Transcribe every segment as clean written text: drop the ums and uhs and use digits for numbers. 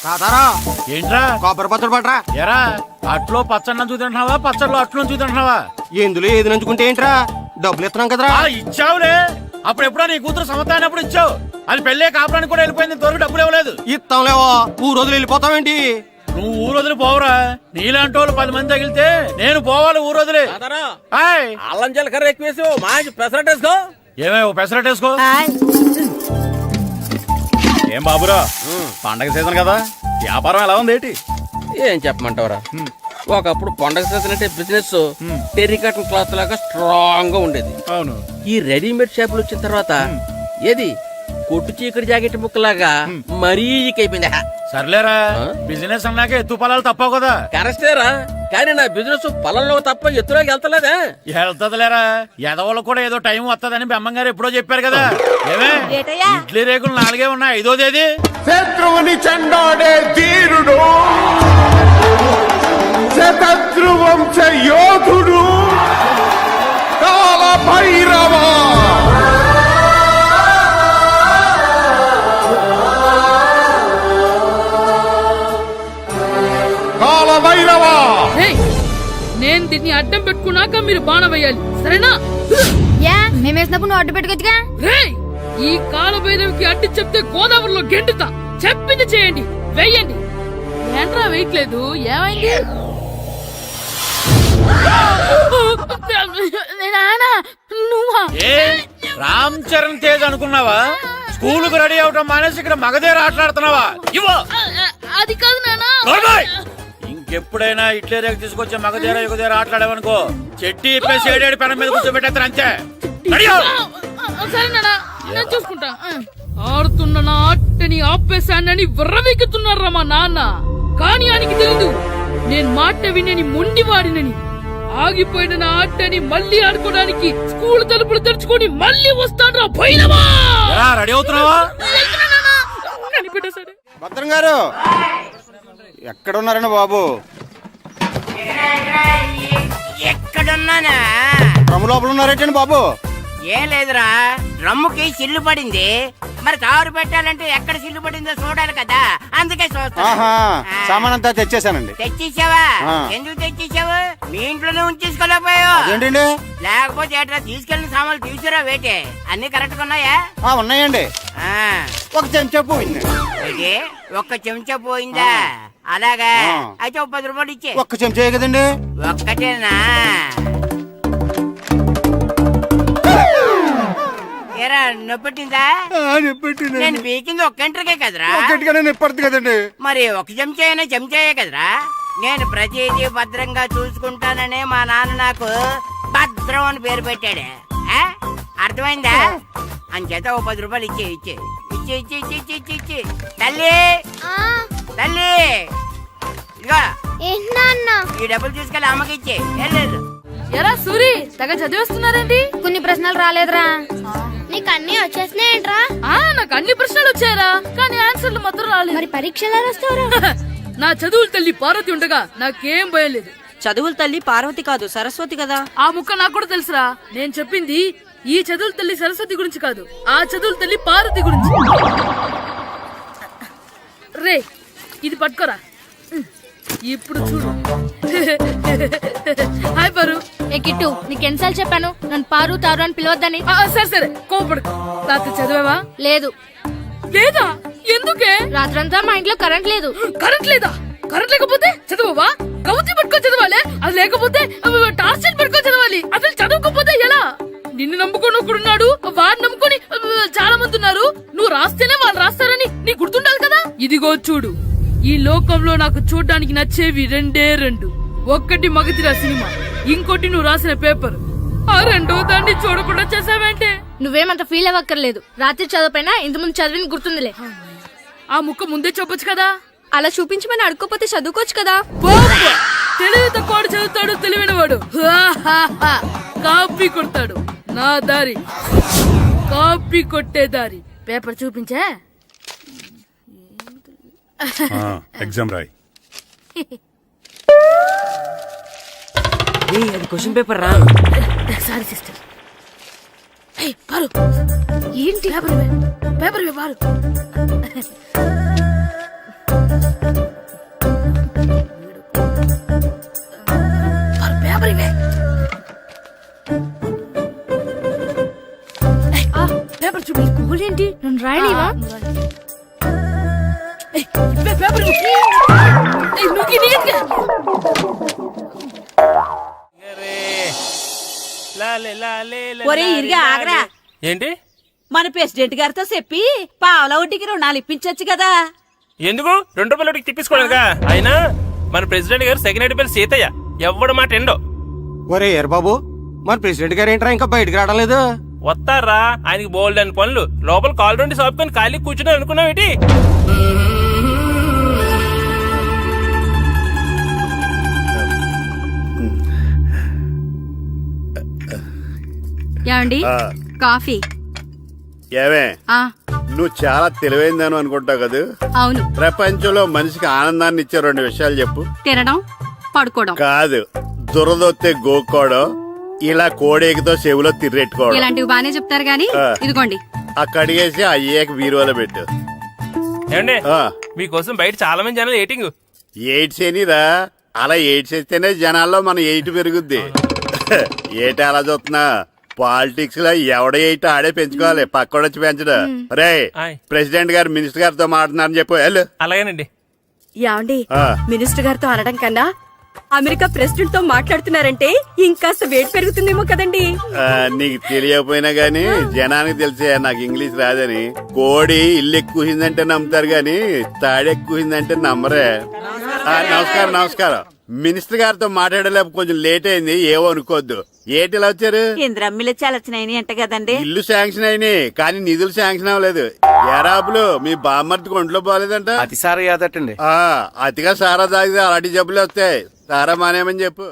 తాతారా ఏంట్రా కొబ్బరి పచ్చడి పట్రా. ఎరా అట్లో పచ్చడి చూద్దంటున్నావా పచ్చడిలో అట్లు చూద్దంటున్నావా? ఎందులో ఏది నంచుకుంటే ఏంట్రా, డబ్బులు ఇస్తున్నాం కదరా. ఇచ్చావులే, అప్పుడు ఎప్పుడో నీ కూతురు సమత అయినప్పుడు ఇచ్చావు. అది పెళ్ళే కాపురానికి కూడా వెళ్ళిపోయింది, ఇంతవరకు డబ్బులు ఇవ్వలేదు. ఇస్తాంలేవో, ఊరు వదిలి వెళ్ళిపోతావేంటి? నువ్వు ఊరు వదిలి పోవురా, నీలాంటి వాళ్ళు 10 మంది తగిలితే నేను పోవాలి ఊరు వదిలి. అల్లం జీలకర్ర ఎక్కువేసి మంచి పెసరట్ వేసుకో. ఏమే పెసరట్ వేసుకో. ఏం బాబురా, పండగ సీజన్ కదా, వ్యాపారం ఎలా ఉంది ఏంటి? ఏం చెప్పమంటావురా, ఒకప్పుడు పండగ సీజన్ అంటే బిజినెస్ టెర్రికాటన్ క్లాత్ లాగా స్ట్రాంగ్ గా ఉండేది. అవును, ఈ రెడీమేడ్ షాపులు వచ్చిన తర్వాత ఏది కొట్టు చీకటి జాకెట్ ముక్కలాగా మరీ అయిపోయింది. సర్లేరా, బిజినెస్ అన్నాక ఎత్తు పొలాలు తప్పవు కదా. కరెక్టేరా, కానీ నా బిజినెస్ పొలంలో తప్ప ఎత్తులోకి వెళ్తలేదా? వెళ్తదిలేరా, ఎదవలకు కూడా ఏదో టైం వస్తుందని బెమ్మంగారు ఎప్పుడో చెప్పారు కదా. ఏమే ఇడ్లీ రేకులు 4 ఉన్నాయి, 5వ తేదీ. శత్రువుని చెండాడే ధీరుడు, శతద్రు వంశ యోధుడు కాల భైరవ. నేను దీన్ని అడ్డం పెట్టుకున్నాక మీరు బాణ వేయాలి, సరేనా? మేమేసినప్పుడు నువ్వు అడ్డు పెట్టుకోవచ్చుగా. ఈ కాలభైరవికి అడ్డు చెప్తే గోదావరిలో గెంటుతా. చెప్పింది చేయండి, వెయ్యండి. ఏంట్రా వెయ్యట్లేదు, ఏమైంది? రామ్ చరణ్ తేజ్ అనుకున్నావా? స్కూల్ కు రెడీ అవటం మానేసి ఇక్కడ మగధీర ఆటలాడుతున్నావా? అది కాదు నానా. ఇంకెప్పుడైనా ఇట్లే రేపు తీసుకొచ్చే మగధీర యుగధీర ఆటలాడేవనుకో, చెట్టి ఇప్పేసి 7 పెనం మీద కూర్చోబెట్టేస్తారు అంతే. సరే నానా, నేను చూసుకుంటా. ఆడుతున్న నా ఆటని ఆపేశానని విర్రవీగుతున్నారా మా నాన్న. కానీ ఆయనకి తెలీదు నేను మాట వినని మొండివాడినని. ఆగిపోయిన నా ఆటని మళ్ళీ ఆడుకోవడానికి స్కూల్ తలుపులు తెరుచుకొని మళ్ళీ వస్తాడ్రా భైరవా. రెడీ అవుతున్నావా? కనిపెట్టేశాడు. భద్రం గారు ఎక్కడున్నారండి బాబు? ఎక్కడున్నానా? డ్రమ్ లోపల ఉన్నారేంటండి బాబు? ఏం లేదురా, డ్రమ్ముకి సిల్లు పడింది. మరి కారు పెట్టాలంటే ఎక్కడ సిల్లు పడిందో చూడాలి కదా, అందుకే చూస్తా. సామాన్ అంతా తెచ్చేసానండి. తెచ్చేసావా? ఎందుకు తెచ్చేసావు? మీ ఇంట్లోనే ఉంచేసుకోలేకపోయావు ఏంటండి? లేకపోతే ఎట్లా తీసుకెళ్లిన సామాన్లు తీసుకురా వేటే. అన్ని కరెక్ట్ గా ఉన్నాయా? ఉన్నాయండి. ఒక చెంచా పోయింది. ఒక్క చెంచా పోయిందా? అలాగా, అయితే 10 రూపాయలు ఇచ్చే. ఒక్క చెంచా కదండి? ఒక్కటేనా? ఏరా నొప్పెట్టిందా? నేను పీకింది ఒక్క గంటకే కదరా. నొప్పడుతుంది కదండి. మరి ఒక చెంచాయే కదరా. నేను ప్రతిదీ భద్రంగా చూసుకుంటాననే మా నాన్న నాకు భద్రం అని పేరు పెట్టాడు. అర్థమైందా? అంచేత 10 రూపాయలు ఇచ్చే. తల్లి తల్లి, ఇదిగో ఈ డబ్బులు తీసుకెళ్ళి అమ్మకి ఇచ్చే. ఎరా సూరి, తెగ చదివేస్తున్నారండి. కొన్ని ప్రశ్నలు రాలేదురా. నీకు అన్ని వచ్చేసినాయంట్రా? నాకు అన్ని ప్రశ్నలు వచ్చాయరా, కానీ ఆన్సర్లు మాత్రం రాలేదు. మరి పరీక్షలు రాస్తావురా? నా చదువుల తల్లి పార్వతి ఉండగా నాకేం భయం లేదు. చదువుల తల్లి పార్వతి కాదు, సరస్వతి కదా. ఆ ముక్క నాకు కూడా తెలుసురా. నేను చెప్పింది ఈ చదువుల తల్లి సరస్వతి గురించి కాదు, ఆ చదువుల తల్లి పార్వతి గురించి. రే, ఇది పట్టుకోరా. ఇప్పుడు చూడు. హాయ్ పారు. ఏ కిట్టు, నీకెన్నిసార్లు చెప్పాను నన్ను పారు తారు అని పిలవద్దని? సరే కోపడు. రాత్రి చదివావా? లేదు. లేదా? ఎందుకే? రాత్రంతా మా ఇంట్లో కరెంట్ లేదు. కరెంట్ లేదా? కరెంట్ లేకపోతే చదవవా? కవిత పట్టుకొని చదవాలి. అది లేకపోతే టార్చ్ పట్టుకొని చదవాలి. అసలు చదవకపోతే ఎలా? నిన్ను నమ్ముకొని ఒకడున్నాడు, వాడిని నమ్ముకొని చాలా మంది ఉన్నారు. నువ్వు రాస్తేనే వాళ్ళు రాస్తారని నీకు గుర్తుండాలి కదా. ఇదిగో చూడు, ఈ లోకంలో నాకు చూడడానికి నచ్చేవి 2. ఒక్కటి మగధీర సినిమా, ఇంకోటి నువ్వు రాసిన పేపర్. ఆ 2వ దాన్ని చూడకుండా చేసావేంటే? నువ్వేమంత ఫీల్ అవ్వక్కర్లేదు. రాత్రి చదవపోయినా ఇంతకుముందు చదివిన గుర్తుందిలే. ఆ ముక్క ముందే చెప్పొచ్చు కదా. అలా చూపించమని అడుక్కోపోతే చదువుకోవచ్చు కదా. తెలివి తక్కువ చదువుతాడు, తెలివైన వాడు కాపీ కొడతాడు. నా దారి కాపీ కొట్టే దారి. పేపర్ చూపించే. ఎగ్జామ్ రాయి. అది క్వశ్చన్ పేపర్ రా. Sorry sister. పారు, ఏంటి పేపర్ పారు. పేపర్ ఇవే. పేపర్ చూడు. ఏంటి నన్ను రాయలేవా? ఇవే పేపర్ ఇవ్వు. నువ్వు నీట్గా. ఒరే ఇరిగా ఆగరా. ఏంటి మన ప్రెసిడెంట్ గారితో చెప్పి పావలా వడ్డీకి రుణాలు ఇప్పించొచ్చు కదా. ఎందుకు 2 రూపాయలు ఒకటికి తిప్పించుకోలేదుగా. అయినా మన ప్రెసిడెంట్ గారు సెకండ్ హెడ్ పేరు సీతయ్య, ఎవ్వడు మాట ఎండో. ఒరే ఎర్ బాబు, మన ప్రెసిడెంట్ గారు ఏంట్రా ఇంకా బయటకు రావడం లేదు? వస్తారా, ఆయనకి బోల్డ్ అని పనులు. లోపల కాల్ రెండు సాపుకొని ఖాళీ కూర్చుని అనుకున్నావు ఏంటి? ఏమండి కాఫీ? ఏమే ఆ నువ్వు చాలా తెలివైందని అనుకుంటావు కదా. అవును. ప్రపంచంలో మనిషికి ఆనందాన్ని ఇచ్చే 2 విషయాలు చెప్పు. తినడం, పడుకోవడం. కాదు, దురదొత్తే గోక్కోవడం, ఇలా కోడేకితో చెవులో తిర్రెట్టుకోవడం. ఇలాంటివి బానే చెప్తారు గానీ ఇదిగోండి. అక్కడిగేసి అయ్యేక బీరువాలో పెట్టు. ఏమండి ఆ, మీకోసం బయట చాలా మంది జనాలు ఏటింగ్. ఎయిడ్స్ ఏనిరా, అలా ఎయిడ్స్ వేస్తేనే జనాల్లో మన ఎయిట్ పెరుగుద్ది. ఏటి అలా చూస్తున్నా? పాలిటిక్స్ లో ఎవడ ఎయిట్ ఆడే పెంచుకోవాలి, పక్కోడొచ్చి పెంచడు. రే ఆయ్. ప్రెసిడెంట్ గారు మినిస్టర్ గారితో మాట్లాడుతున్నారని చెప్పు. వెళ్ళు. అలాగేనండి. యాండి ఆ, మినిస్టర్ గారితో అనడం కన్నా అమెరికా ప్రెసిడెంట్ తో మాట్లాడుతున్నారంటే ఇంకాస్త వేడి పెరుగుతుందేమో కదండి. ఆ, నీకు తెలియకపోయినా గానీ జనానికి తెలిసే నాకు ఇంగ్లీష్ రాదని. కోడి ఇల్లు ఎక్కువసిందంటే నమ్ముతారు గాని తాడెక్కువసిందంటే నమ్మరే. ఆ, నమస్కారం నమస్కారం. మినిస్టర్ గారితో మాట్లాడలేక కొంచెం లేట్ అయింది, ఏవో అనుకోవద్దు. ఏటి ఇలా వచ్చారు? ఇంద్రమ్మిలు చాలా వచ్చినాయని అంట కదండి. ఇల్లు శాంక్షన్ అయినాయి కానీ నిధులు శాంక్షన్ అవ్వలేదు. ఎరాబులు మీ బామ్మర్తికి ఒంట్లో పోలేదంట. అతిసారి యాదటండి. ఆ, అతిగా సారా తాగితే అలాంటి జబ్బులు వస్తాయి. సారా మానేమని చెప్పు.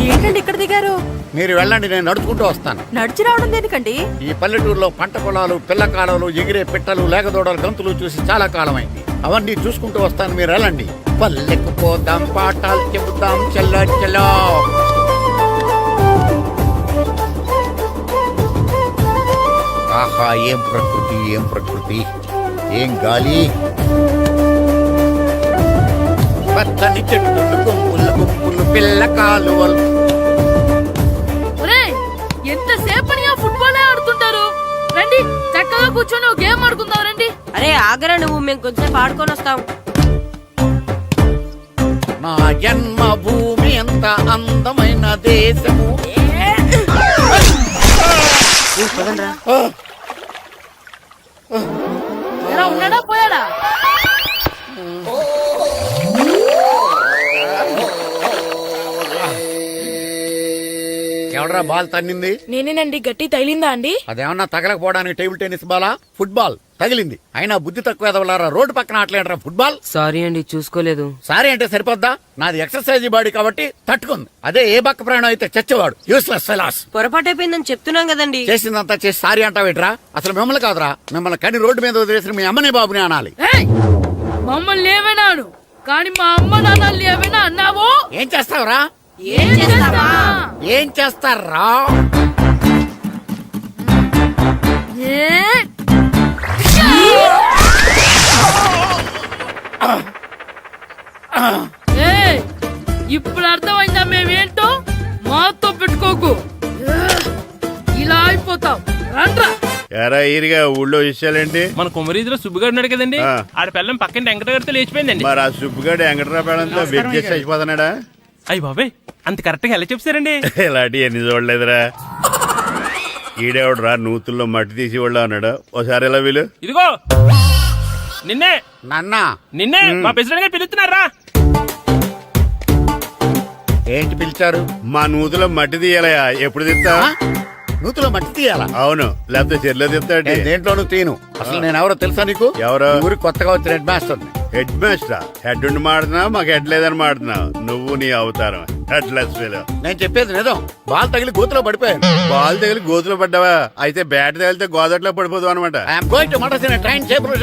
ఏంటండి ఇక్కడ దిగారు? మీరు వెళ్ళండి, నేను నడుచుకుంటూ వస్తాను. నడిచి రావడం దేనికండి? ఈ పల్లెటూరులో పంట పొలాలు, పిల్ల కాలాలు, ఎగిరే పిట్టలు, లేకదోడలు, గంతులు చూసి చాలా కాలమైంది. అవన్నీ చూసుకుంటూ వస్తాను, మీరు వెళ్ళండి. పల్లెకు పోదాం, పాఠాలు చెబుతాం, చల్లో చల్లో. ఆహా, ఏం ప్రకృతి, ఏం ప్రకృతి, ఏం గాలి. పచ్చని చెట్లు, గుంపులు గుంపులు, పిల్ల కాలువలు. ఒరేయ్, ఎంతసేపని ఆ ఫుట్బాల్ ఆడుతుంటారు? రండి చక్కగా కూర్చొని ఒక గేమ్ ఆడుకుందాం రండి. అరే ఆగరా నువ్వు, మేము కొంచెం ఆడుకొని వస్తాం. నా జన్మభూమి ఎంత అందమైన దేశము. ఎలా ఉన్నాడా పోయాడా? ఎవడరా బాల్ తన్నింది? నేనేనండి. గట్టి తగిలిందా అండి? అదేమన్నా తగలకపోవడానికి టేబుల్ టెన్నిస్ బాలా, ఫుట్బాల్ తగిలింది. అయినా బుద్ధి తక్కువ ఎదవలారా, రోడ్డు పక్కన ఆటలేడరా ఫుట్బాల్. సారీ అండి, చూసుకోలేదు. సారీ అంటే సరిపోద్దా? నాది ఎక్సర్సైజ్ బాడీ కాబట్టి తట్టుకుంది. అదే ఏ బక్క ప్రాణం అయితే చచ్చేవాడు. Useless fellas. పొరపాటు అయిపోయిందని చెప్తున్నాం కదండి. చేసిందంతా చేసి సారీ అంటావేట్రా? అసలు మిమ్మల్ని కాదురా, మిమ్మల్ని కని రోడ్డు మీద వదిలేసిన మీ అమ్మని బాబుని అనాలి. ఏయ్, మమ్మల్ని ఏమైనాను కానీ మా అమ్మ నాన్నల్ని ఏమైనా అన్నావో? ఏం చేస్తావురా? ఏం చేస్తావా? ఏం చేస్తారా? ఏయ్, ఇప్పుడు అర్థమైందా మేమేంటో? మాతో పెట్టుకోకు, ఇలా అయిపోతాం. రండ్రా. ఎరా ఈరిగా ఊళ్ళో విషయాలేంటి? మన కుమరీధిలో సుబ్బుగాడు ఉన్నాడు కదండి, ఆ. ఆడ పిల్లం పక్కన వెంకటగారితో లేచిపోయిందండి. మరి ఆ సుబ్బుగాడు వెంకటరాపేడంతో వెక్కేసి అయిపోతున్నాడా? అయ్యి బాబాయ్, అంత కరెక్ట్ గా ఎలా చెప్తారండి? ఇలాంటి ఎన్ని చూడలేదురా. ఈడేవడరా నూతుల్లో మట్టి తీసి వాళ్ళు అన్నాడు. ఓసారి ఎలా వీలు? ఇదిగో నిన్నే నాన్న నిన్నే మా ప్రెసిడెంట్ గారు పిలుస్తున్నారా? ఏంటి పిలిచారు? మా నూతులో మట్టి తీయాలయా. ఎప్పుడు తీస్తా? నూతులో మట్టి తీయాలా? అవును, లేకపోతే చెర్లో తీస్తాడు. నేను దేంట్లోనూ తీను. అసలు నేను ఎవరో తెలుసా నీకు? ఎవరు? ఊరికి కొత్తగా వచ్చిన head master. Head master? Head ఉండి మాడుతున్నావు, మాకు హెడ్ లేదని మాడుతున్నావు. నువ్వు నీ అవతారం హెడ్ లెస్ ఫెలో. నేను చెప్పేది నిజం. బాల్ తగిలి గోతులో పడిపోయాను. బాల్ తగిలి గోతులో పడ్డావా? అయితే బ్యాట్ తగిలితే గోదట్లో పడిపోదు అనమాట. ఐఎమ్ గోయింగ్ టు మడసిన ట్రైన్ చేపర్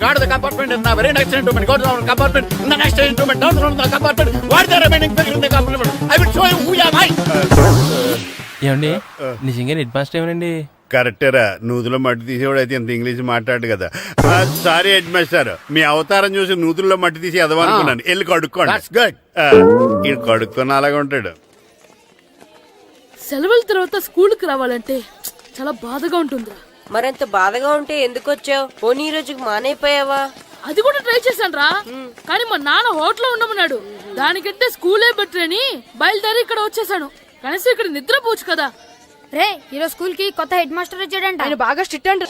guard the compartment in the very next instrument. Go to the compartment in the next instrument. Down to the compartment. What the remaining figure in the compartment? I will show you who am I. ఏమండి నిజంగా head master ఏమనండి? కరెక్టరా, నూతులో మట్టి తీసేవాడు అయితే ఇంత English మాట్లాడు కదా. Sorry head master, మీ అవతారం చూసి నూతుల్లో మట్టి తీసి ఎదవనుకున్నాను. వెళ్ళి కడుక్కోండి. That's good. ఇది కడుక్కొని అలాగే ఉంటాడు. సెలవుల తర్వాత స్కూల్కి రావాలంటే చాలా బాధగా ఉంటుందిరా. మరింత బాధగా ఉంటే ఎందుకు వచ్చావు? పోనీ ఈ రోజుకి మానైపోయావా? అది కూడా ట్రై చేశాను రా, కానీ మా నాన్న హోటల్లో ఉండమన్నాడు. దానికంటే స్కూలే బెటర్ అని బయలుదేరి ఇక్కడ వచ్చేసాను. కనీసం ఇక్కడ నిద్రపోవచ్చు కదా. రే ఈరోజు స్కూల్ కి కొత్త హెడ్ మాస్టర్ వచ్చాడంట. ఆయన బాగా స్ట్రిక్ట్ అంట.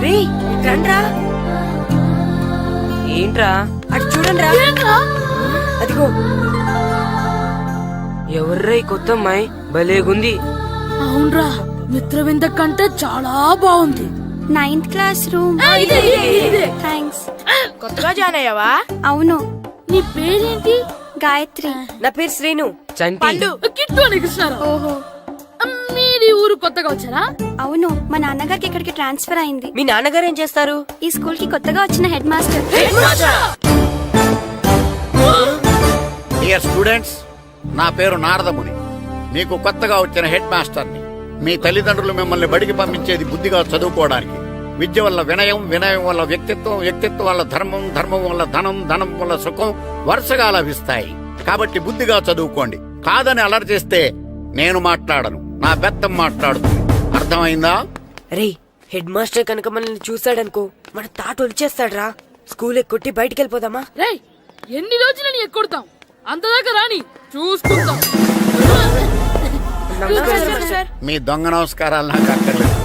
రే రండ్రా. ఏంట్రా అటు చూడండి రా. అదిగో ఎవర్రా ఈ కొత్త అమ్మాయి? భలేగుంది. అవునరా, మిత్రవింద కంటే చాలా బాగుంది. 9th class room. థ్యాంక్స్. కొత్తగా జాయిన్ అయ్యావా? అవును. నీ పేరేంటి? గాయత్రి. నా పేరు శ్రీను. పండు. కిట్టు అని కృష్ణారావు. ఓహో. మీరు ఈ ఊరు కొత్తగా వచ్చారా? అవును, మా నాన్నగారికి ఇక్కడికి ట్రాన్స్ఫర్ అయింది. మీ నాన్నగారు ఏం చేస్తారు? ఈ స్కూల్ కి కొత్తగా వచ్చిన హెడ్ మాస్టర్. డియర్ స్టూడెంట్స్, నా పేరు నారదముని. మీకు కొత్తగా వచ్చిన హెడ్ మాస్టర్ని. మీ తల్లిదండ్రులు మిమ్మల్ని బడికి పంపించేది బుద్ధిగా చదువుకోవడానికి. విద్య వల్ల వినయం, వినయం వల్ల వ్యక్తిత్వం, వ్యక్తిత్వం వల్ల ధర్మం, ధర్మం వల్ల ధనం, ధనం వల్ల సుఖం వరుసగా లభిస్తాయి. కాబట్టి బుద్ధిగా చదువుకోండి. కాదని అలర్ చేస్తే నేను మాట్లాడను, నా బెత్తం మాట్లాడుతుంది. అర్థమైందా? రే హెడ్ మాస్టర్ కనుక మనల్ని చూసాడనుకో మన తాట వచ్చేస్తాడ్రా. స్కూల్ ఎక్కొట్టి బయటికి వెళ్ళిపోదామా? రేయ్, ఎన్ని రోజులని ఎక్కొడతాం? అంతదాకా రాని చూసుకుంటాం. మీ దొంగ నమస్కారాలు నాకు అక్కర్లేదు.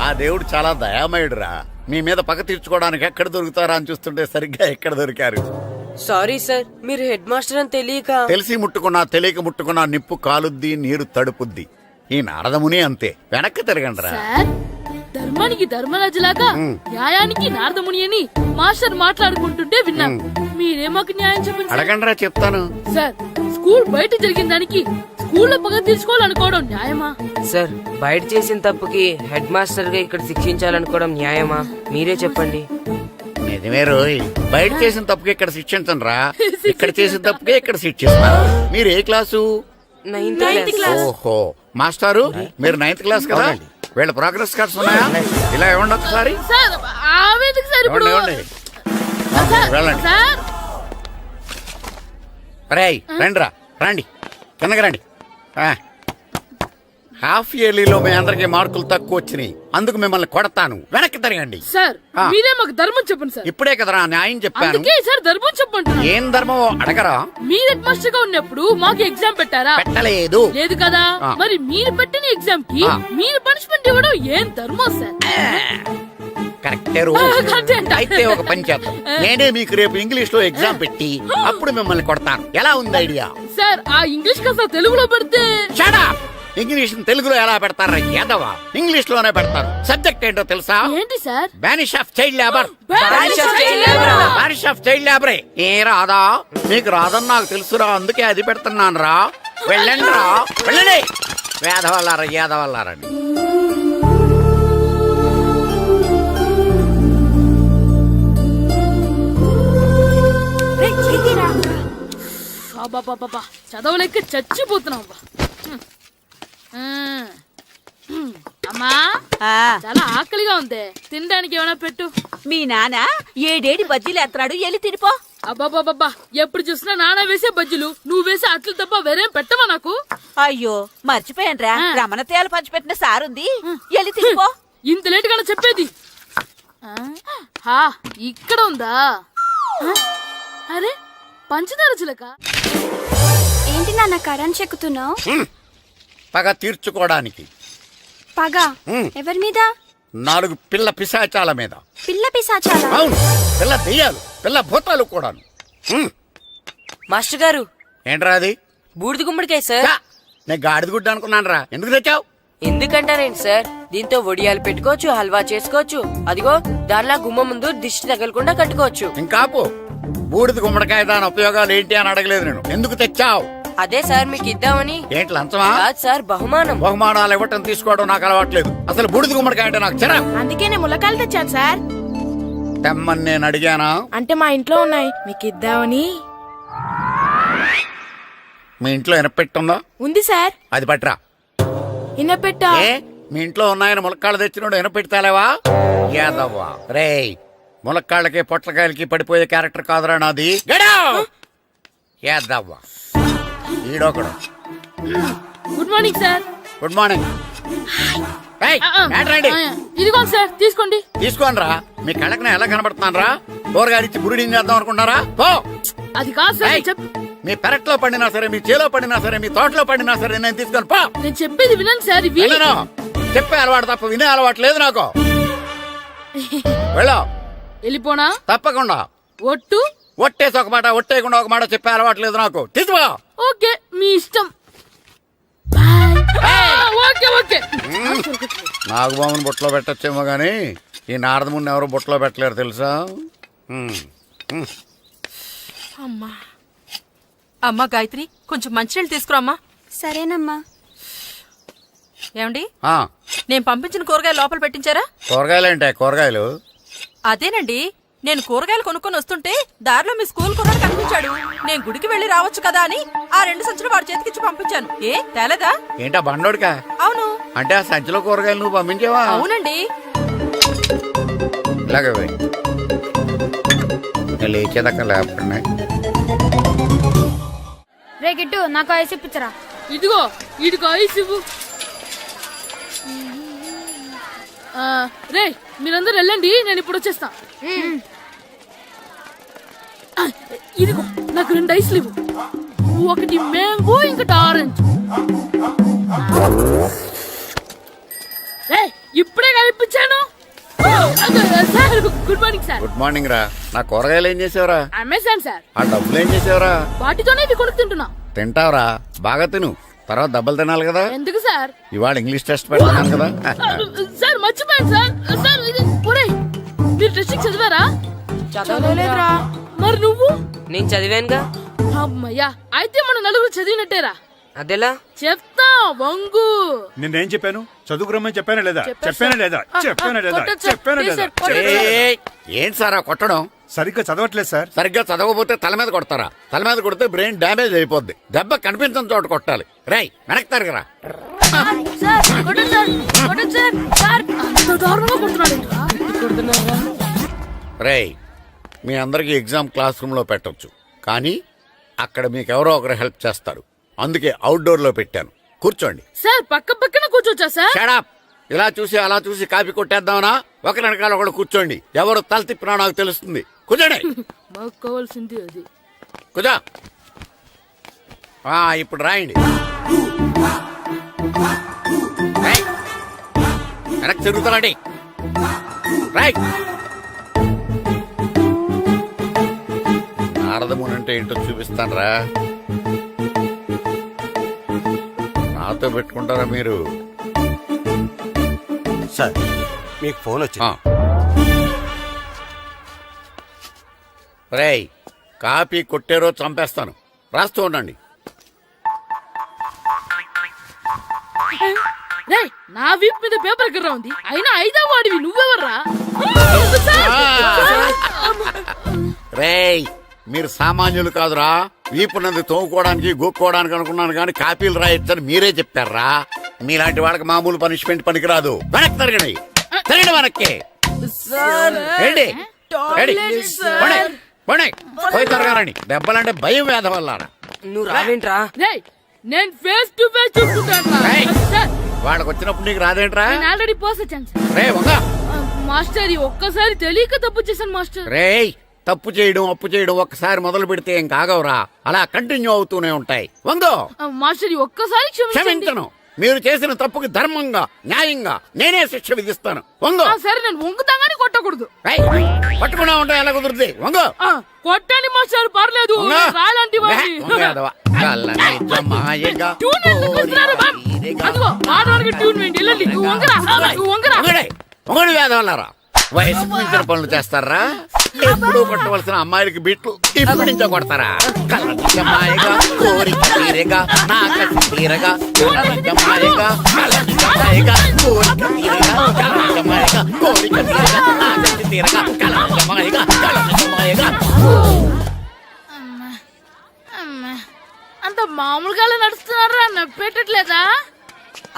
ఆ దేవుడు చాలా దయామయుడురా. మీ మీద పగ తీర్చుకోవడానికి ఎక్కడ దొరుకుతారా అని చూస్తుంటే సరిగ్గా ఎక్కడ దొరికారు. సారీ సార్, మీరు హెడ్ మాస్టర్ అని తెలియక. తెలిసి ముట్టుకున్నా తెలియక ముట్టుకున్నా నిప్పు కాలుద్ది, నీరు తడుపుద్ది. ఈ నారదముని అంతే. వెనక్కి తిరగండి రా. సార్, ధర్మానికి ధర్మరాజులాగా న్యాయానికి నారదముని అని మాస్టర్ మాట్లాడుకుంటుంటే విన్నాం. మీరే మాకు న్యాయం చెప్పండి సార్. అడగండి రా, చెప్తాను. సార్, స్కూల్ బయట జరిగిన దానికి స్కూల్లో పగ తీర్చుకోవాలనుకోవడం న్యాయమా? సార్, బయట చేసిన తప్పుకి హెడ్ మాస్టర్ గా ఇక్కడ శిక్షించాలనుకోవడం న్యాయమా? మీరే చెప్పండి. నిజమే రోయ్, బయట చేసిన తప్పుకి ఇక్కడ శిక్షించండి రా. ఇక్కడ చేసిన తప్పుకే ఇక్కడ శిక్షిస్తారు. మీరు ఏ క్లాసు? 9th class. ఓహో, మాస్టారు మీరు 9th క్లాస్ కదా? వీళ్ళ ప్రోగ్రెస్ కార్డ్స్ ఉన్నాయా? ఇలా ఇవ్వండి ఒకసారి. సార్, ఆవేదకు సార్ ఇప్పుడు. ఇవ్వండి, ఇవ్వండి. సార్, వెళ్ళండి. సార్. రేయ్ రండి రా, రండి కిందకి రండి. హాఫ్ ఇయర్లీలో మీ అందరికి మార్కులు తక్కువ వచ్చినాయి, అందుకు మిమ్మల్ని కొడతాను. వెనక్కి తిరగండి. సార్, మీరే మాకు ధర్మం చెప్పండి సార్. ఇప్పుడే కదరా న్యాయం చెప్పాను. అందుకే సార్ ధర్మం చెప్పండి. ఏం ధర్మమో అడగరా? మీరు హెడ్ మాస్టర్ గా ఉన్నప్పుడు మాకు ఎగ్జామ్ పెట్టారా? పెట్టలేదు. లేదు కదా. మరి మీరు పెట్టిన ఎగ్జామ్ కి మీరు పనిష్మెంట్ ఇవ్వడం ఏం ధర్మం సార్? కరెక్టే రో. అయితే ఒక పని చేద్దాం, నేనే మీకు రేపు ఇంగ్లీష్ లో ఎగ్జామ్ పెట్టి అప్పుడు మిమ్మల్ని కొడతాను. ఎలా ఉంది ఐడియా? సార్, ఆ ఇంగ్లీష్ కాస్త తెలుగులో పెడితే. Shut up! ఇంగ్లీష్ తెలుగులో ఎలా పెడతారా యాదవా? ఇంగ్లీష్ లోనే పెడతారు. సబ్జెక్ట్ ఏంటో తెలుసా? ఏంటి sir? Banish of child labour. Banish of child labor. Banish of child లేబరే. ఏ రాదా? మీకు రాదని నాకు తెలుసురా, అందుకే అది పెడుతున్నాను రా. వెళ్ళండి రా, వెళ్ళండి. వేదవల్లారా, యాదవల్లారని. అబ్బా, చదవలేక చచ్చిపోతున్నాం. అమ్మా, చాలా ఆకలిగా ఉంది, తినడానికి ఏమైనా పెట్టు. మీ నాన్న ఏడేడి బజ్జీలు ఎత్తాడు, ఎల్లి తినిపో. అబ్బాబాబా, ఎప్పుడు చూసినా నాన్న వేసే బజ్జీలు, నువ్వు వేసే అట్లు తప్ప వేరేం పెట్టవా నాకు? అయ్యో మర్చిపోయానురా, రమణ తేలు పంచిపెట్టిన సారుంది, ఎల్లి తినిపో. ఇంత లేట్ గా చెప్పేది. ఇక్కడ ఉందా? అరే, పంచదార చిలక. ఏంటి నాన్న కరెంట్ చెక్కుతున్నావు? పగ తీర్చుకోవడానికి. పగ ఎవరి మీద? 4 పిల్ల పిశాచాల మీద. పిల్ల పిశాచాలా? అవును, పిల్ల దెయ్యాలు, పిల్ల భూతాలు కూడాను. మాస్టర్ గారు, ఏంట్రా అది? బూడిద గుమ్మడికాయ సార్. ఛా, నేను గాడిద గుడ్డ అనుకున్నాను రా. ఎందుకు తెచ్చావు? ఎందుకంటారేంటి సార్, దీంతో వడియాలు పెట్టుకోవచ్చు, హల్వా చేసుకోవచ్చు. అదిగో దానిలా గుమ్మ ముందు దిష్టి తగలకుండా కట్టుకోవచ్చు. ఇంకాపు, బూడిద గుమ్మడికాయ దాని ఉపయోగాలు ఏంటి అని అడగలేదు నేను. ఎందుకు తెచ్చావు? అదే సార్ మీకు ఇద్దామని. ఏంటి లంచమా? కాదు సార్, బహుమానం. బహుమానాలు ఇవ్వటం తీసుకోవడం నాకు అలవాట్లేదు. అసలు బూడిద గుమ్మడికాయ అంటే నాకు చిరా. అందుకే నేను ములకాయలు తెచ్చాను సార్. తెమ్మని నేను అడిగానా? అంటే మా ఇంట్లో ఉన్నాయి, మీకు ఇద్దామని. మీ ఇంట్లో ఎనపెట్టుందా? ఉంది సార్. అది పట్రా. ఇన్నపెట్టా? ఏ మీ ఇంట్లో ఉన్నాయని ములక్కాళ్ళు తెచ్చినోడు ఎనపెడతాలేవా? యాదవ్వా రేయ్, ములక్కాళ్ళకి పొట్లకాయలకి పడిపోయే క్యారెక్టర్ కాదురా నాది. యాదవ్వా ఈడొకడు. Good morning sir. Good morning. ఇదిగోండి సార్, తీసుకోండి. తీసుకోనరా, మీ కళ్ళకి నేను ఎలా కనబడుతున్నాను రా? కూరగాయలిచ్చి బురుడీని చేద్దాం అనుకుంటారా? పో. అది కాదు సార్, మీ పెరట్లో పండినా సరే, మీ చేలో పండినా సరే, మీ తోటలో పండినా సరే నేను తీసుకొని పో. నేను చెప్పేది వినండి సార్. ఇవి చెప్పే అలవాటు తప్ప వినే అలవాటు లేదు నాకు. వెళ్ళా. వెళ్ళిపోనా? తప్పకుండా. ఒట్టు? ఒట్టేసి ఒక మాట, ఒట్టేయకుండా ఒక మాట చెప్పే అలవాటు లేదు నాకు. తీసుకో. ఓకే, మీ ఇష్టం. Okay okay. నాగబాబుని బుట్టలో పెట్టచ్చేమో గాని ఈ నారదముని ఎవరు బుట్టలో పెట్టలేరు తెలుసా? అమ్మా గాయత్రి, కొంచెం మంచినీళ్ళు తీసుకురామ్మా. సరేనమ్మా. ఏమండి, ఆ, నేను పంపించిన కూరగాయలు లోపల పెట్టించారా? కూరగాయలేంటే కూరగాయలు? అదేనండి, నేను కూరగాయలు కొనుక్కొని వస్తుంటే దారిలో మీ స్కూల్ కుర్రాడు కనిపించాడు. నేను గుడికి వెళ్లి రావచ్చు కదా అని ఆ 2 సంచులు వాడి చేతికిచ్చి పంపించాను. ఏ తేలేదా? ఏంటా బండోడికా? అవును. అంటే ఆ సంచిలో కూరగాయలు నువ్వు పంపించావా? అవునండి. ఇలాగే లేచేదాకా లేపండి. రే గిట్టు, నాకు ఐస్ ఇప్పించరా. ఇదిగో ఇదిగో ఐస్ ఇవ్వు. రే మీరందరూ వెళ్ళండి, నేను ఇప్పుడు వచ్చేస్తా. ఇదిగో నాకు 2 ఐస్లు ఇవ్వు. ఒకటి మ్యాంగో, ఇంకటి ఆరెంజ్. ఇప్పుడే ఇప్పించాను. Sir good morning sir. Good morning రా. నా కూరగాయలు ఏం చేసావురా? Amazon sir. ఆ డబ్బులు ఏం చేసావురా? వాటితోనే ఇవి కొనుక్కు తింటున్నా. తింటావురా, బాగా తిను. తర్వాత దెబ్బలు తినాలి కదా. ఎందుకు సార్? ఇవాళ ఇంగ్లీష్ టెస్ట్ పెడతాను కదా. సార్ మర్చిపోయాను సార్. సార్ మీరు టెస్టింగ్ చదివారా? చదవలేదురా. మరి నువ్వు? నేను చదివానుగా. అమ్మయ్యా, అయితే మన నలుగురు చదివినట్టేరా. అదెలా? చెప్తా వంగు. నిన్నేం చెప్పాను? చదువుకురమ్మని చెప్పానా లేదా? చెప్పానా లేదా? చెప్పానా లేదా? చెప్పానా లేదా? ఏంటి సార్ ఆ కొట్టడం? సరిగ్గా చదవట్లేదు సార్. సరిగ్గా చదవకపోతే తల మీద కొడతారా? తల మీద కొడితే బ్రెయిన్ డ్యామేజ్ అయిపోద్ది. దెబ్బ కనిపించిన చోట కొట్టాలి. రై వెనక్కి తరగరా. రేయ్, మీ అందరికి ఎగ్జామ్ క్లాస్ రూమ్ లో పెట్టొచ్చు, కానీ అక్కడ మీకు ఎవరో ఒకరు హెల్ప్ చేస్తారు. అందుకే అవుట్డోర్ లో పెట్టాను. కూర్చోండి. సార్ పక్క పక్కన కూర్చోచ్చా సార్? షడప్. ఇలా చూసి అలా చూసి కాపీ కొట్టేద్దామనా? ఒకరి వెనకాల ఒకడు కూర్చోండి. ఎవరు తల తిప్పినా నాకు తెలుస్తుంది. కూర్చోండి. మాకు కావాల్సింది అది. కూర్చో. ఇప్పుడు రాయండి. వెనక్కి తిరుగుతానండి. రైట్. నారదముని అంటే ఏంటో చూపిస్తాను రా. నాతో పెట్టుకుంటారా మీరు? సార్ మీకు ఫోన్ వచ్చింది. రేయ్, కాపీ కొట్టారో చంపేస్తాను. రాస్తూ ఉండండి. నా వీప్ మీద పేపర్ కర్ర ఉంది, అయినా 5వ వాడివి నువ్వెవర్రా? రేయ్, మీరు సామాన్యులు కాదురా. వీపునంది తోముకోవడానికి గోక్కోవడానికి అనుకున్నాను, కానీ కాపీలు రాయొచ్చని మీరే చెప్పారా? మీలాంటి వాళ్ళకి మామూలు పనిష్మెంట్ పనికిరాదు. వెనక్కి తిరగండి. తిరగండి వెనక్కి. పోయి తిరగారండి. దెబ్బలంటే భయం వేద వల్ల. నువ్వు రావేంట్రా? నేను ఫేస్ టు ఫేస్ చూసుకుంటాను. వాళ్ళకి వచ్చినప్పుడు నీకు రాదేంట్రా? ఆల్రెడీ పోస్ వచ్చాను మాస్టర్. ఒక్కసారి తెలియక తప్పు చేశాను మాస్టర్. రేయ్, తప్పు చేయడం అప్పు చేయడం ఒక్కసారి మొదలు పెడితే ఏం కాగవరా. అలా కంటిన్యూ అవుతూనే ఉంటాయి. వందో మాస్టర్, ఒక్కసారి క్షమించను. మీరు చేసిన తప్పుకి ధర్మంగా న్యాయంగా నేనే శిక్ష విధిస్తాను. వంగో. సరే, నేను వంగుతాగాని కొట్టకూడదు. పట్టుకున్నా ఉంటా ఎలా కుదురుతుంది? వంగో. కొట్టండి మాస్టర్, పర్లేదు. రాలాంటి వేదవల్లారా, వయసు మించిన పనులు చేస్తారా? ఎప్పుడు కొట్టవలసిన అమ్మాయిలకి బిట్లు ఇప్పుడు నుంచో కొడతారా? కళ్ళమాయగా కోరిక తీరగా నా కసి తీరగా కళ్ళమాయగా కళ్ళమాయగా కోరిక తీరగా కళ్ళమాయగా కోరిక తీరగా నా కసి తీరగా కళ్ళమాయగా కళ్ళమాయగా. అంత మామూలుగా ఏడుస్తున్నారా నొప్పెట్టట్లేదా?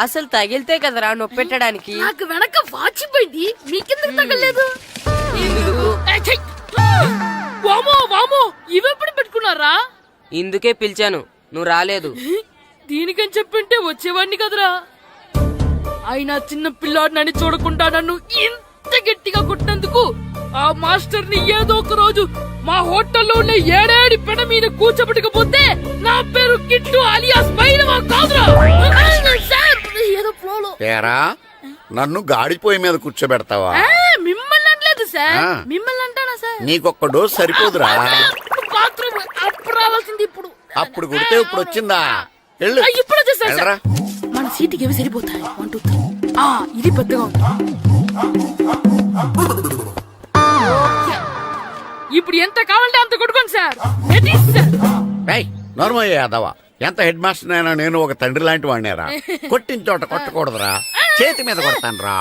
అసలు తగిలితే కదరా నొప్పెట్టడానికి. నాకు వెనక వాచిపోయింది, మీకెందుకు తగలేదు? వామో వామో, ఇవెప్పుడు పెట్టుకున్నారా? ఇందుకే పిలిచాను, నువ్వు రాలేదు. దీనికని చెప్పింటే వచ్చేవాడిని కదరా. అయినా చిన్న పిల్లాడినని చూడకుండా నన్ను ఇంత గట్టిగా కొట్టినందుకు ఆ మాస్టర్ ని ఏదో ఒక రోజు మా హోటల్లో ఉన్న ఏడేడి పెడ మీద కూర్చోబెట్టకపోతే నా పేరు కిట్టు అలియాస్ బైరవా కాదురా. ఏదో ఫ్లోలో. తేరా నన్ను గాడిపోయి మీద కూర్చోబెడతావా? మిమ్మల్ని అనలేదు సార్, ఆ. మిమ్మల్ని అంటానా సార్? నీకొక్క డోస్ సరిపోదురా? బాత్రూమ్ అప్పుడు రావాల్సింది ఇప్పుడు. అప్పుడు కొడితే ఇప్పుడు వచ్చిందా? వెళ్ళు. ఇప్పుడు వచ్చేసారు సార్. వెళ్ళరా. మన సీటుకి ఏవి సరిపోతాయి? 1 2 3. ఇది పెద్దగా ఉంది. ఇప్పుడు ఎంత కావాలంటే అంత కొట్టుకోండి సార్. ఏయ్, నోర్మయ్య యాదవ, ఎంత హెడ్ మాస్టర్ అయినా నేను ఒక తండ్రి లాంటి వాడినేరా. కొట్టిన చోట కొట్టకూడదురా, చేతి మీద కొడతాను రా.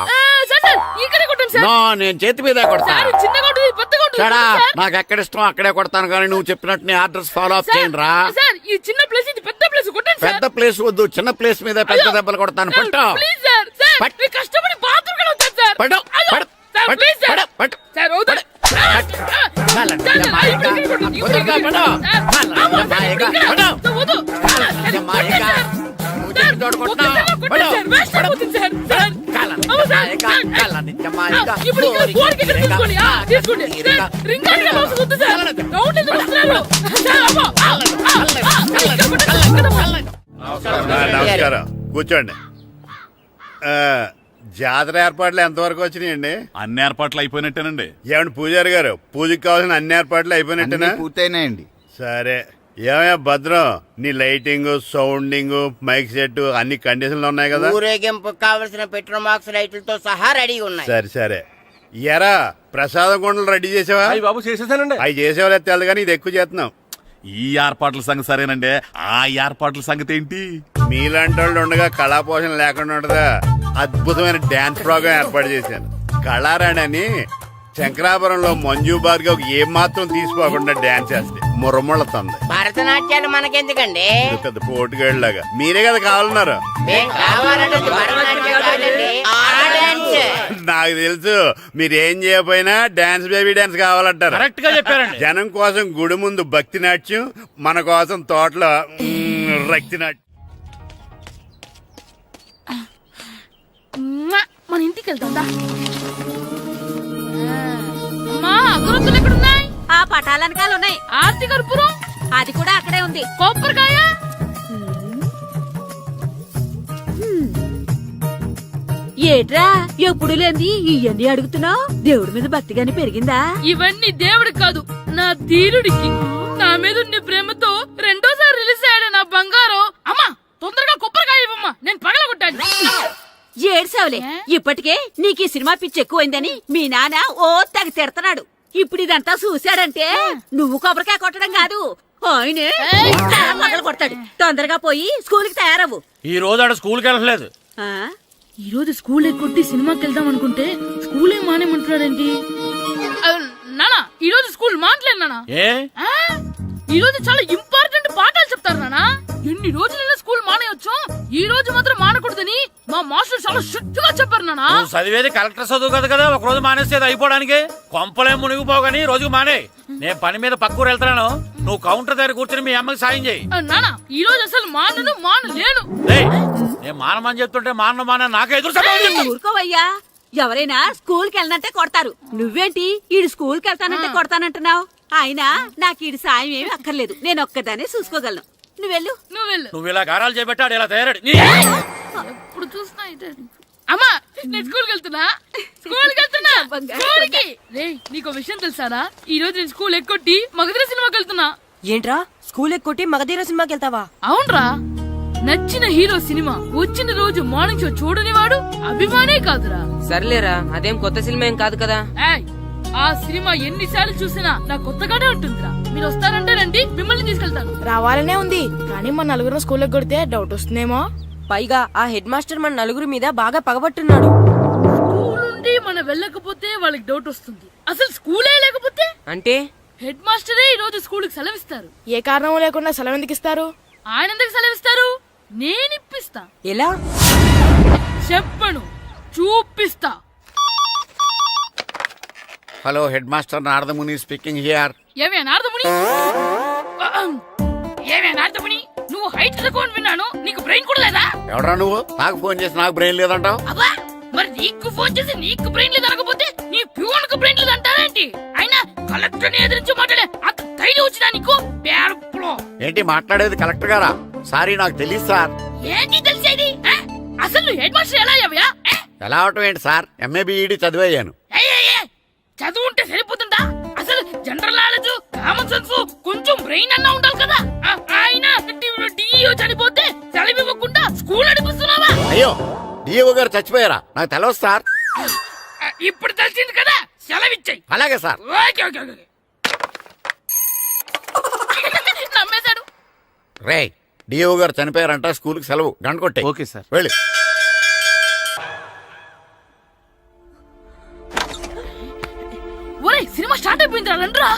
ఇక్కడే కొట్టండి సార్. నో, నేను చేతి మీద కొడతా. చిన్నగా ఉంటుంది, పెద్దగా ఉంటుంది చడా, సార్. నాకు ఎక్కడ ఇష్టం అక్కడే కొడతాను, కానీ నువ్వు చెప్పినట్టు నీ ఆర్డర్స్ ఫాలో అప్ చేయండి రా. సార్, ఈ చిన్న ప్లేస్ ఇది పెద్ద ప్లేస్, కొట్టండి సార్. పెద్ద ప్లేస్ వద్దు, చిన్న ప్లేస్ మీద పెద్ద దెబ్బలు కొడతాను. పట్టు ప్లీజ్ సార్. సార్, పట్టు. మీరు కష్టపడి బాత్రూమ్ కి వచ్చారు సార్. పట్టు, అయ్యో, పట్టు, సార్, పట్టు, ప్లీజ్ సార్. పట్టు, పట్టు. సార్, వద్దు. నమస్కారం, కూర్చోండి. జాతర ఏర్పాట్లు ఎంతవరకు వచ్చినాయండి? అన్ని ఏర్పాట్లు అయిపోయినట్టేనండి. ఏమండి పూజారి గారు, పూజకి కావాల్సిన అన్ని ఏర్పాట్లు అయిపోయినట్టేనా? పూర్తయినాయండి. సరే. ఏమయ్యా భద్రం, నీ లైటింగ్, సౌండింగ్, మైక్ సెట్ అన్ని కండిషన్లు ఉన్నాయి కదా? ఊరేగింపు కావలసిన పెట్రోల్ మార్క్స్ లైట్లతో సహా రెడీ ఉన్నాయి. సరే సరే. ఎరా ప్రసాదం కొండలు రెడీ చేసావా? బాబు చేసేసానండి. అవి చేసేవాళ్ళు తెలు కానీ ఇది ఎక్కువ చేస్తున్నాం. ఈ ఏర్పాట్ల సంగతి సరేనండి, ఆ ఏర్పాట్ల సంగతి ఏంటి? మీలాంటి వాళ్ళు ఉండగా కళాపోషణ లేకుండా ఉండదా? అద్భుతమైన డాన్స్ ప్రోగ్రాం ఏర్పాటు చేశాను. కళారాణి అని శంకరాపురంలో మంజు భార్గవ్ ఏం మాత్రం తీసుకోకుండా డాన్స్ చేస్తే మురముళ్ళతుంది. భరతనాట్యాలు మనకెందుకండి? పెద్ద పోటుగాళ్ళలాగా మీరే కదా కావాలన్నారు. మేం కావాలన్నది భరతనాట్యం కాదండి, ఆ డాన్స్. నాకు తెలుసు, మీరేం చేయకపోయినా డాన్స్ బేబీ డాన్స్ కావాలంటారు. కరెక్ట్ గా చెప్పారండి. జనం కోసం గుడి ముందు భక్తి నాట్యం, మన కోసం తోటలో రక్తి నాట్యం. మన ఇంటికి వెళ్తాం. అమ్మా, అగరొత్తులు ఎక్కడున్నాయి? ఆ పటాలనకాలు ఉన్నాయి. ఆర్తి కర్పూరం అది కూడా అక్కడే ఉంది. కొబ్బరికాయ ఏట్రా ఎప్పుడు లేని ఇవన్నీ అడుగుతున్నావు? దేవుడి మీద భక్తిగాని పెరిగిందా? ఇవన్నీ దేవుడికి కాదు, నా ధీరుడికి. నా మీద ఉన్న ప్రేమతో రెండోసారి రిలీజ్ అయ్యాడు నా బంగారం. అమ్మా, తొందరగా కొబ్బరికాయ ఇవ్వమ్మా, నేను పగలగొట్టాను. ఏడ్సావులే, ఇప్పటికే నీకు ఈ సినిమా పిచ్చి ఎక్కువైందని మీ నాన్న ఓ తెగ తిడతాడు. ఇప్పుడు ఇదంతా చూశాడంటే నువ్వు కొబ్బరికాయ కొట్టడం కాదు, ఆయనే పగల కొడతాడు. తొందరగా పోయి స్కూల్ కి తయారవ్వు. ఈ రోజు ఆడ స్కూల్కి వెళ్ళలేదు. ఆ? ఈ రోజు స్కూల్ ఎక్కొట్టి సినిమాకి వెళ్దాం అనుకుంటే స్కూల్ ఏం మానేమంటున్నాడేంటి? నానా, ఈ రోజు స్కూల్ మానట్లేదు నానా. ఏ ఈ రోజు చాలా ఇంపార్టెంట్ పాఠాలు చెప్తారు నానా. ఎన్ని రోజులైనా స్కూల్ మానేయొచ్చు, ఈ రోజు మాత్రం మానకూడదని మా మాస్టర్ చాలా స్ట్రిక్ట్ గా చెప్పారు నానా. నువ్వు చదివేది కలెక్టర్ చదువు కదా కదా, ఒక రోజు మానేసేది అయిపోవడానికి. కొంపలేం మునిగిపోగాని రోజుకు మానే. నేను పని మీద పక్కూరు వెళ్తున్నాను, నువ్వు కౌంటర్ దగ్గర కూర్చొని మీ అమ్మకి సాయం చేయి. నానా, ఈ రోజు అసలు మానలేను. నేను మానమని చెప్తుంటే మాన నాకే ఎదురు. ఊరుకోవయ్యా, ఎవరైనా స్కూల్ కి వెళ్ళనంటే కొడతారు. నువ్వేంటి ఈడు స్కూల్ కి వెళ్తానంటే కొడతానంటున్నావు? అయినా నాకు ఈడు సాయం ఏమి అక్కర్లేదు, నేను ఒక్కదానే చూసుకోగలను. నువ్వెళ్ళు. నువ్వు ఇలా గారాలు చేపెట్టాడు ఇలా తయారాడు. ఇప్పుడు చూస్తున్నా అయితే. అమ్మా, నేను స్కూల్కి వెళ్తున్నా. స్కూల్కి రేయ్, నీకు విషయం తెలుసారా? ఈ రోజు నేను స్కూల్ ఎక్కొట్టి మగధీర సినిమాకి వెళ్తున్నా. ఏంట్రా స్కూల్ ఎక్కొట్టి మగధీర సినిమాకి వెళ్తావా? అవునరా, నచ్చిన హీరో సినిమా వచ్చిన రోజు మార్నింగ్ షో చూడని వాడు అభిమానే కాదురా. సర్లేరా, అదేం కొత్త సినిమా ఏం కాదు కదా. ఆ సినిమా ఎన్నిసార్లు చూసినా నా కొత్తగానే ఉంటుందిరా. మీరు వస్తారంటే రండి, మిమ్మల్ని తీసుకెళ్తాను. రావాలనే ఉంది, కానీ మన నలుగురు స్కూల్కి కొడితే డౌట్ వస్తుందేమో. పైగా ఆ హెడ్ మాస్టర్ మన నలుగురి మీద బాగా పగబట్టున్నాడు. స్కూల్ నుండి మనం వెళ్ళకపోతే వాళ్ళకి డౌట్ వస్తుంది. అసలు స్కూలే లేకపోతే అంటే హెడ్ మాస్టరే ఈ రోజు స్కూల్ కి సెలవిస్తారు. ఏ కారణం లేకుండా సెలవు ఎందుకు ఇస్తారు? ఆయన ఎందుకు సెలవిస్తారు? నేనిప్పిస్తా. ఎలా? చెప్పను, చూపిస్తా. Hello head master Naradamuni speaking here. ఏమే నారదముని, ఏమే నారదముని, నువ్వు హైట్ తక్కువ విన్నాను, నీకు బ్రెయిన్ కూడా లేదా? ఎవడా నువ్వు? నాకు ఫోన్ చేసి నాకు బ్రెయిన్ లేదంటావు? అబ్బా, మరి నీకు ఫోన్ చేసి నీకు బ్రెయిన్ లేదనకపోతే నీ ప్యూన్ కు బ్రెయిన్ లేదంటారేంటి? అయినా కలెక్టర్ ని ఎదిరించి మాట్లాడే అంత ధైర్యం వచ్చినా నీకు? పేరులో ఏంటి మాట్లాడేది? కలెక్టర్ గారా? సారీ, నాకు తెలియదు సార్. ఏంటి తెలిసేది? అసలు నువ్వు హెడ్ మాస్టర్ ఎలా అయ్యావ్యా? ఎలా అవటం ఏంటి సార్? MA B Ed చదివయ్యాను. చదువు ఉంటే సరిపోతుందా? అసలు జనరల్ నాలెడ్జ్, కామన్ సెన్స్, కొంచెం బ్రెయిన్ అన్నా ఉండాలి కదా. ఆయన డిఇఓ చనిపోతే సెలవు ఇవ్వకుండా స్కూల్ నడిపిస్తున్నావా? అయ్యో, డిఓ గారు చచ్చిపోయారా? నాకు తెలియదు సార్. ఇప్పుడు తెలిసింది కదా, సెలవిచ్చాయి. అలాగే సార్. Okay okay okay. నమ్మేశాడు. రే, డిఓ గారు చనిపోయారంట, స్కూల్కి సెలవు. గంట కొట్టే. Okay sir. వెళ్ళి. ఒరేయ్, సినిమా స్టార్ట్ అయిపోయిందిరా, రండ్రా.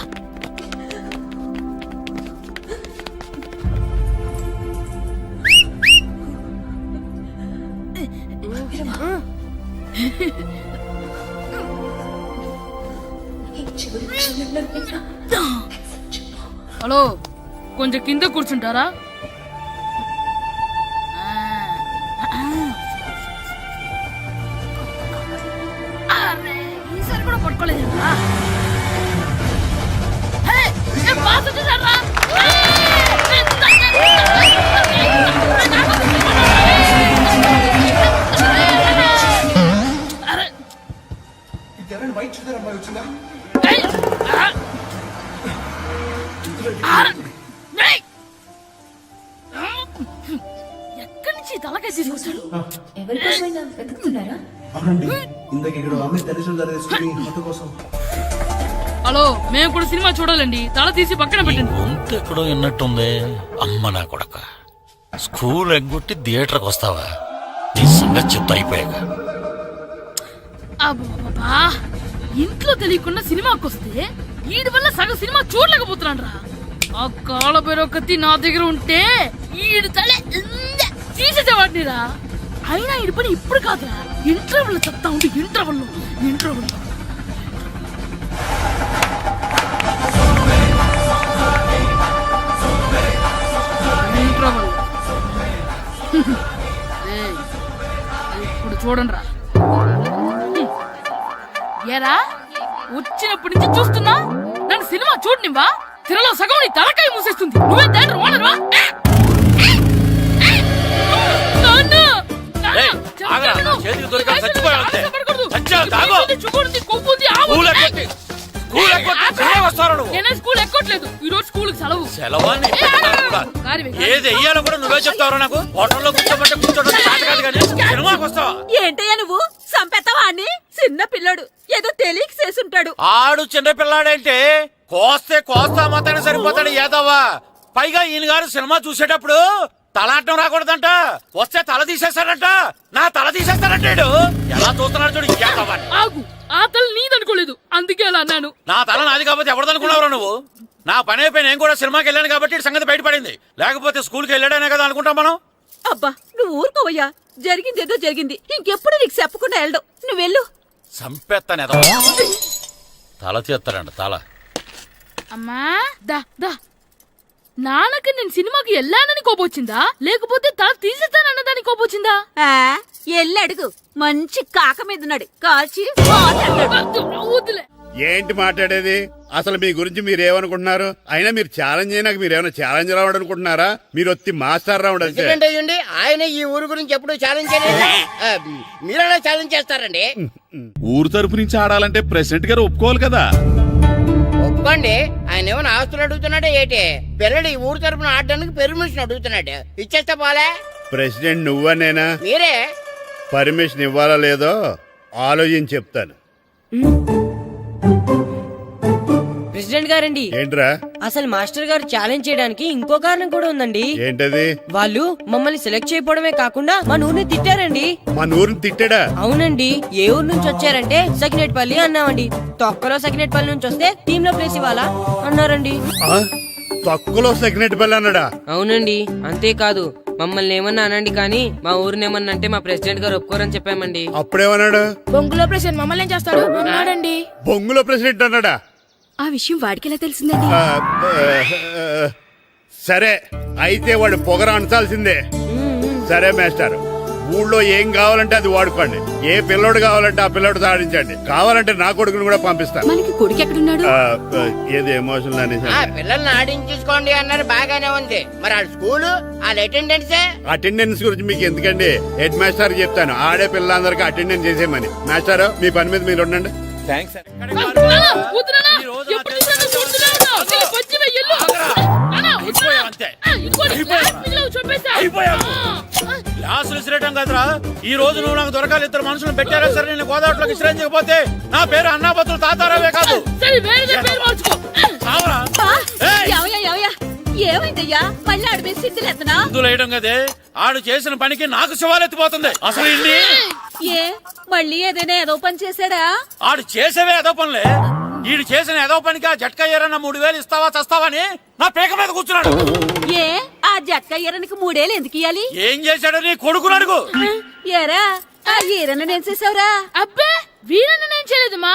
హలో, కొంచెం కింద కూర్చుంటారా? అరే, ఈసారి కూడా పట్టుకోలేదురా. బాస్ వచ్చేసారా? ఎక్కడి నుంచి తలకాయ తీసుకొచ్చాడు? హలో, మేము కూడా సినిమా చూడాలండి. తల తీసి పక్కన పెట్టండి. గొంతు ఎక్కడో విన్నట్టుంది. అమ్మ నా కొడక, స్కూల్ ఎగ్గొట్టి థియేటర్కి వస్తావా? నీ సంగతి చెప్తా అయిపోయాక. అబ్బా, ఇంట్లో తెలియకుండా సినిమాకి వస్తే వీడి వల్ల సగం సినిమా చూడలేకపోతున్నాను రా. ఆ కాళ్ళ బెరొకతి నా దగ్గర ఉంటే ఈడు తలే తీసేసేవాడిని రా. అయినా ఈడి పని ఇప్పుడు కాదురా, ఇంటర్వెల్ చెప్తా ఉంటే ఇంటర్వెల్ ఇప్పుడు చూడండి రా. ఏరా, వచ్చినప్పటి నుంచి చూస్తున్నా, నన్ను సినిమా చూడనివ్వా? తిరలో సగం నీ తలకాయ మూసేస్తుంది. నువ్వే థియేటర్ ఓనర్వా? చేతికి దొరికాక చచ్చిపోయావు అంతే. చచ్చావు, తాగు. నేనే స్కూల్ ఎక్కట్లేదు, ఈ రోజు స్కూల్ సెలవు. సెలవా? ఏది వెయ్యాలో కూడా నువ్వే చెప్తావు నాకు. హోటల్లో కూర్చోమంటే కూర్చోడం చేత కాదు కానీ సినిమాకి వస్తావా? ఏంటయ్యా నువ్వు సంపెత్తవా అని? చిన్న పిల్లడు ఏదో తెలియక చేసుంటాడు. ఆడు చిన్న పిల్లాడంటే కోస్తా మాత్రమే సరిపోతాడు ఏదవ్వా. పైగా ఈయన గారు సినిమా చూసేటప్పుడు తలాటం రాకూడదంట, వస్తే తల తీసేస్తాడంట. నా తల తీసేస్తాడంటాడు. ఎలా చూస్తున్నాడు చూడు. ఆగు, ఆ తల నీదనుకోలేదు, అందుకే అలా అన్నాను. నా తల నాది కాబట్టి ఎవరిదనుకున్నావురా నువ్వు? నా పని అయిపోయి నేను కూడా సినిమాకి వెళ్ళాను కాబట్టి సంగతి బయటపడింది. లేకపోతే స్కూల్కి వెళ్ళాడనే కదా అనుకుంటాం మనం. అబ్బా, నువ్వు ఊరుకోవయ్యా. జరిగిందేదో జరిగింది, ఇంకెప్పుడు నీకు చెప్పకుండా వెళ్ళడు. నువ్వు వెళ్ళు. సంపెత్తాను ఏదో తల తీస్తాడంట తల. అమ్మా దా దా, నాన్నకి నేను సినిమాకి వెళ్ళానని కోపొచ్చిందా, లేకపోతే తల తీసేస్తానన్నదాని కోపొచ్చిందా? ఎల్లి అడుగు. మంచి కాక మీద ఉన్నాడు, కాల్చి వద్దులే. ఏంటి మాట్లాడేది? అసలు మీ గురించి మీరేమనుకుంటున్నారు? అయినా మీరు ఛాలెంజ్ అయినాక మీరు ఏమైనా ఛాలెంజ్ రావడం అనుకుంటున్నారా? మీరు వచ్చి మాస్టర్ రావడం అంతే. అయ్యండి, ఆయన ఈ ఊరు గురించి ఎప్పుడు ఛాలెంజ్ చేయలేదు. మీరైనా ఛాలెంజ్ చేస్తారండి? ఊరు తరపు నుంచి ఆడాలంటే ప్రెసిడెంట్ గారు ఒప్పుకోవాలి కదా. ఒప్పుకోండి. ఆయన ఏమైనా ఆస్తులు అడుగుతున్నాడే ఏంటి? పిల్లడు ఈ ఊరు తరపున ఆడడానికి పెర్మిషన్ అడుగుతున్నాడు. ఇచ్చేస్తే పోలే. ప్రెసిడెంట్ నువ్వా నేనా? మీరే. పర్మిషన్ ఇవ్వాలా లేదో ఆలోచించి చెప్తాను. ప్రెసిడెంట్ గారండి, ఏంట్రా? అసలు మాస్టర్ గారు ఛాలెంజ్ చేయడానికి ఇంకో కారణం కూడా ఉందండి. ఏంటది? వాళ్ళు మమ్మల్ని సెలెక్ట్ చేయకపోవడమే కాకుండా మన ఊరిని తిట్టారండి. మన ఊరిని తిట్టాడా? అవునండి. ఏ ఊరు నుంచి వచ్చారంటే సకినేట్పల్లి అన్నామండి. తొక్కలో సకినేట్పల్లి నుంచి వస్తే టీమ్ లో ప్లేస్ ఇవ్వాలా అన్నారండి. తక్కువలో సెకండ్ బెల్ అన్నాడా? అవునండి. అంతేకాదు మమ్మల్ని ఏమన్నా అనండి కానీ మా ఊరిని ఏమన్నా అంటే మా ప్రెసిడెంట్ గారు ఒప్పుకోరని చెప్పామండి. అప్పుడేమన్నాడు? బొంగులో ప్రెసిడెంట్ మమ్మల్ని ఏం చేస్తాడు అన్నాడండి. బొంగులో ప్రెసిడెంట్ అన్నాడా? ఆ విషయం వాడికెలా తెలిసిందండి? సరే అయితే వాడు పొగర అంచాల్సిందే. సరే మాస్టర్, ఊళ్ళో ఏం కావాలంటే అది వాడుకోండి. ఏ పిల్లోడు కావాలంటే ఆ పిల్లోడు సాధించండి. కావాలంటే నా కొడుకుని కూడా పంపిస్తాను. మనకి కొడుకు ఎక్కడున్నాడు? ఏది ఎమోషనల్ అనేసి పిల్లల్ని ఆడించేసుకోండి అన్నారు, బాగానే ఉంది. మరి వాళ్ళ స్కూలు వాళ్ళ అటెండెన్సే. అటెండెన్స్ గురించి మీకు ఎందుకండి, హెడ్ మాస్టర్ చెప్తాను. ఆడే పిల్లలందరికీ అటెండెన్స్ చేసేయమని. మాస్టర్ మీ పని మీద మీరు ఉండండి. థ్యాంక్స్. క్లాసులు విసిరేయటం కదరా. ఈ రోజు నువ్వు నాకు దొరకాలి. ఇద్దరు మనుషులు పెట్టారా సరే, నేను గోదావరిలోకి విసిరించకపోతే నా పేరు అన్నాబతులు తాతారావే కాదు. చావరా. ఏమైందయ్యా? మళ్ళీ ఆడి మీద సిద్ధులు ఎత్తనా? ఇందులో వేయడం కదే, ఆడు చేసిన పనికి నాకు శివాలెత్తిపోతుంది. అసలు ఇన్ని ఏ మళ్ళీ ఏదైనా ఏదో పని చేశాడా? ఆడు చేసేవే ఏదో పనులే. ఈడు చేసిన ఏదో పనికి ఆ జట్కా ఏరన్నా 3000 ఇస్తావా చస్తావని నా పేక మీద కూర్చున్నాడు. ఏ ఆ జట్కా ఈరనికి 3 ఏళ్ళు ఎందుకు ఇయ్యాలి? ఏం చేశాడో నీ కొడుకుని అడుగు. ఏరా ఆ ఈరన్న నేను చేసావురా? అబ్బే వీరన్న నేను చేయలేదు మా,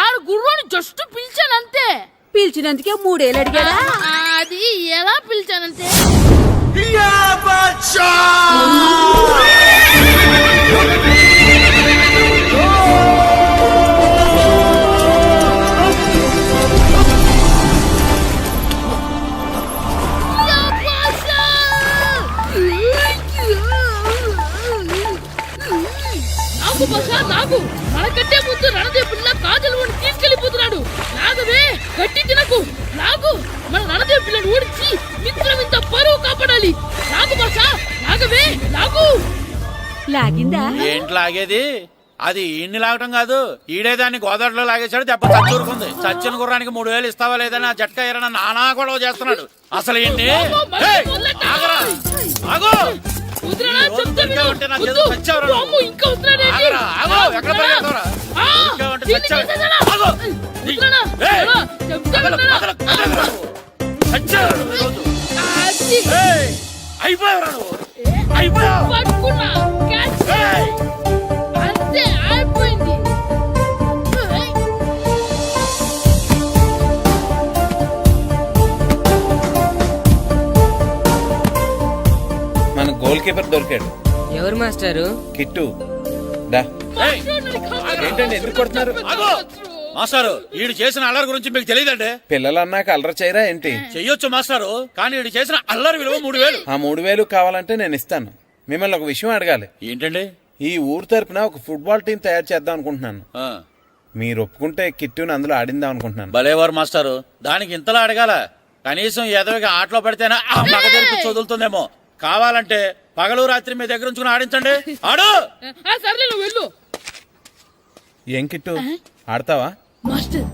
ఆడు గుర్రాన్ని జస్ట్ పిలిచానంతే. పిలిచినందుకే 3 ఏళ్ళు అడిగాడా? అది ఎలా పిలిచానంతే. నాకు మనకంటే ముందు రణదేవ్ పిల్ల కాజల్ ఓడి తీసుకెళ్లిపోతున్నాడు. నాగవే గట్టి తినకు. నాగు మన రణదేవ్ పిల్లని ఓడించి మిత్రం ఇంత పరువు కాపాడాలి. నాగు భాష నాగవే నాగు. లాగిందా? ఏంటి లాగేది? అది ఈయన్ని లాగటం కాదు, ఈడే దాన్ని గోదావరిలో లాగేశాడు. దెబ్బ చచ్చూరుకుంది. చచ్చిన గుర్రానికి 3000 ఇస్తావా లేదని ఆ జట్కా ఏరన్నా నానా గొడవ చేస్తున్నాడు. అసలు ఈయన్ని అయిపోయావు. అంతే అయిపోయింది. మన గోల్ కీపర్ దొరికాడు. ఎవరు మాస్టారు? కిట్టు దా. ఏంటండి ఎందుకు కొడుతున్నారు? మాస్టారు, ఈడు చేసిన అల్లరి గురించి మీకు తెలియదండి. పిల్లలు అన్నాక అల్లరి చేయరా ఏంటి? చెయ్యొచ్చు మాస్టారు, కానీ ఈడు చేసిన అల్లరి విలువ 3000. ఆ 3000 కావాలంటే నేను ఇస్తాను. మిమ్మల్ని ఒక విషయం అడగాలి. ఏంటండి? ఈ ఊరు తరపున ఒక ఫుట్బాల్ టీం తయారు చేద్దాం అనుకుంటున్నాను. మీరు ఒప్పుకుంటే కిట్టుని అందులో ఆడిందాం అనుకుంటున్నాను. భలేవారు మాస్టారు, దానికి ఇంతలా అడగాల? కనీసం ఎదవిగా ఆటలో పడితేనే ఆ మగ దొరికి చదువుతుందేమో. కావాలంటే పగలు రాత్రి మీ దగ్గర ఉంచుకుని ఆడించండి. ఆడు. సర్లే నువ్వు వెళ్ళు. ఏం కిట్టు ఆడతావా? మాస్టర్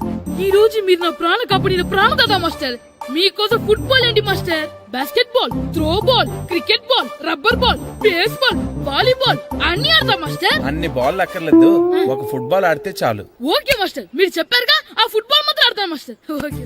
ఈ రోజు మీరు నా ప్రాణ కాపాడిన ప్రాణ కదా మాస్టర్. మీకోసం ఫుట్బాల్ ఏంటి master, basket ball, throw ball, cricket ball, rubber ball, base ball, volleyball అన్ని ఆడతా మాస్టర్. అన్ని బాల్ అక్కర్లేదు, ఒక ఫుట్బాల్ ఆడితే చాలు. ఓకే మాస్టర్, మీరు చెప్పారుగా ఆ ఫుట్బాల్ మాత్రం ఆడతాను మాస్టర్. ఓకే.